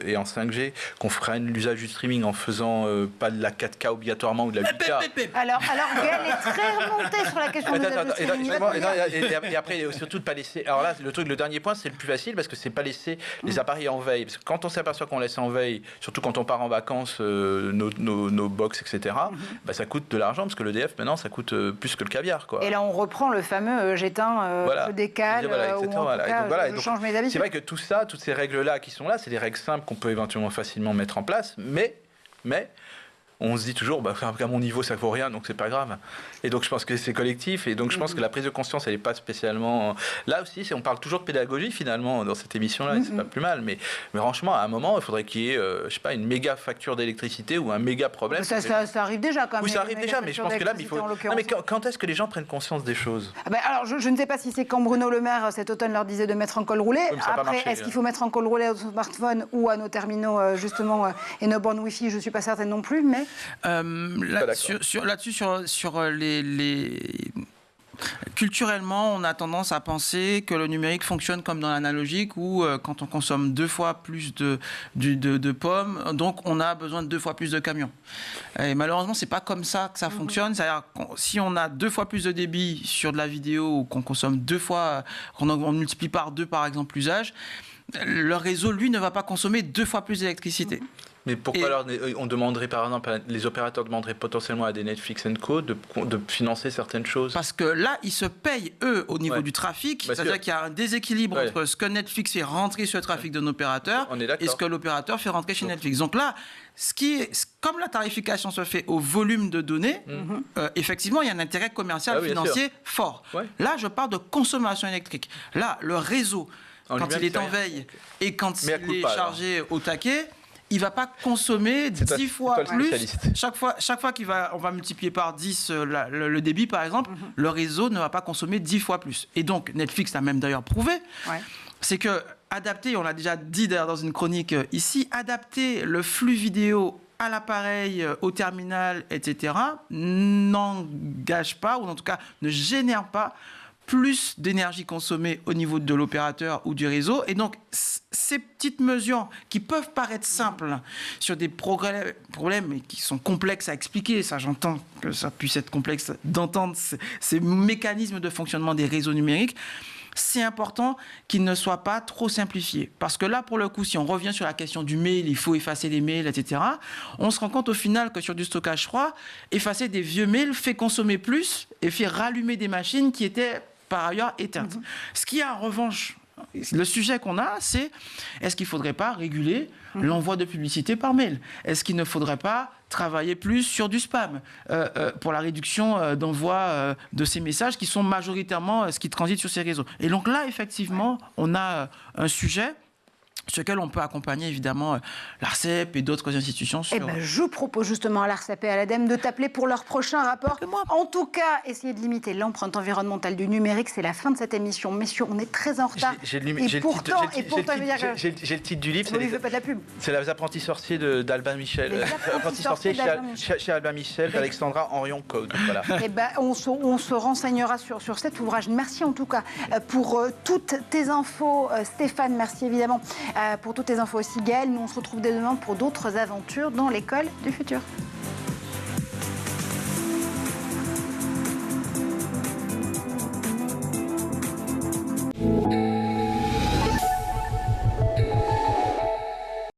et en 5G, qu'on freine l'usage du streaming en faisant pas de la 4K obligatoirement ou de la 8K. Alors Gaël est très remonté sur la question de l'usage du streaming. Et après, surtout de pas laisser... Alors là, le dernier point, c'est le plus facile parce que c'est pas laisser les appareils en veille. Parce que quand on s'aperçoit qu'on laisse en veille, surtout quand on part en vacances, nos box, etc., ça coûte de l'argent parce que l'EDF, maintenant, ça coûte plus que le caviar. Quoi. Et là, on reprend le fameux j'éteins, je décale, ou en tout cas, je change mes habitudes. C'est vrai que tout ça, toutes ces règles-là qui sont là, c'est des règles simples qu'on peut éventuellement facilement mettre en place, mais on se dit toujours, à mon niveau, ça ne vaut rien, donc c'est pas grave. Et donc je pense que c'est collectif, et donc je pense que la prise de conscience, elle n'est pas spécialement... Là aussi, on parle toujours de pédagogie, finalement, dans cette émission-là, et c'est pas plus mal, mais franchement, à un moment, il faudrait qu'il y ait, je sais pas, une méga facture d'électricité ou un méga problème. Ça arrive déjà, quand même. Oui, ça arrive déjà, mais je pense que là, il faut... Non, mais quand est-ce que les gens prennent conscience des choses ? Alors, je ne sais pas si c'est quand Bruno Le Maire, cet automne, leur disait de mettre en col roulé. Après, est-ce qu'il faut mettre en col roulé à nos smartphones ou à nos terminaux, justement, et nos bornes Wi-Fi ? Je ne suis pas certaine non plus, mais... Sur culturellement, on a tendance à penser que le numérique fonctionne comme dans l'analogique où quand on consomme 2 fois plus de pommes, donc on a besoin de 2 fois plus de camions. Et malheureusement, c'est pas comme ça que ça fonctionne. C'est-à-dire si on a 2 fois plus de débit sur de la vidéo ou qu'on consomme 2 fois, on multiplie par 2 par exemple l'usage, le réseau, lui, ne va pas consommer 2 fois plus d'électricité. Mais pourquoi on demanderait, par exemple, les opérateurs demanderaient potentiellement à des Netflix & Co de financer certaines choses? Parce que là, ils se payent, eux, au niveau du trafic. C'est-à-dire qu'il y a un déséquilibre entre ce que Netflix fait rentrer sur le trafic d'un opérateur et ce que l'opérateur fait rentrer chez Netflix. Donc là, comme la tarification se fait au volume de données, effectivement, il y a un intérêt commercial financier fort. Là, je parle de consommation électrique. Là, le réseau, quand il est en veille et quand il est chargé au taquet, il ne va pas consommer 10 fois plus. Chaque fois on va multiplier par 10 le débit, par exemple, le réseau ne va pas consommer 10 fois plus. Et donc, Netflix l'a même d'ailleurs prouvé, c'est que adapter, on l'a déjà dit d'ailleurs dans une chronique ici, adapter le flux vidéo à l'appareil, au terminal, etc., n'engage pas, ou en tout cas ne génère pas plus d'énergie consommée au niveau de l'opérateur ou du réseau. Et donc, ces petites mesures qui peuvent paraître simples sur des problèmes qui sont complexes à expliquer, ça j'entends que ça puisse être complexe d'entendre ces mécanismes de fonctionnement des réseaux numériques, c'est important qu'ils ne soient pas trop simplifiés. Parce que là, pour le coup, si on revient sur la question du mail, il faut effacer les mails, etc., on se rend compte au final que sur du stockage froid, effacer des vieux mails fait consommer plus et fait rallumer des machines qui étaient par ailleurs éteintes. Ce qui est en revanche, le sujet qu'on a, c'est est-ce qu'il ne faudrait pas réguler l'envoi de publicité par mail? Est-ce qu'il ne faudrait pas travailler plus sur du spam pour la réduction d'envoi de ces messages qui sont majoritairement ce qui transite sur ces réseaux? Et donc là, effectivement, on a un sujet sur lequel on peut accompagner évidemment l'ARCEP et d'autres institutions. Je propose justement à l'ARCEP et à l'ADEME de t'appeler pour leur prochain rapport. En tout cas, essayer de limiter l'empreinte environnementale du numérique, c'est la fin de cette émission. Messieurs, on est très en retard. J'ai le titre du livre. C'est Les apprentis sorciers d'Albin Michel. Les apprentis sorciers chez Albin Michel, d'Alexandra Henrion-Code. Voilà. On se renseignera sur cet ouvrage. Merci en tout cas pour toutes tes infos, Stéphane. Merci évidemment pour toutes tes infos aussi, Gaëlle. Nous, on se retrouve dès demain pour d'autres aventures dans l'école du futur.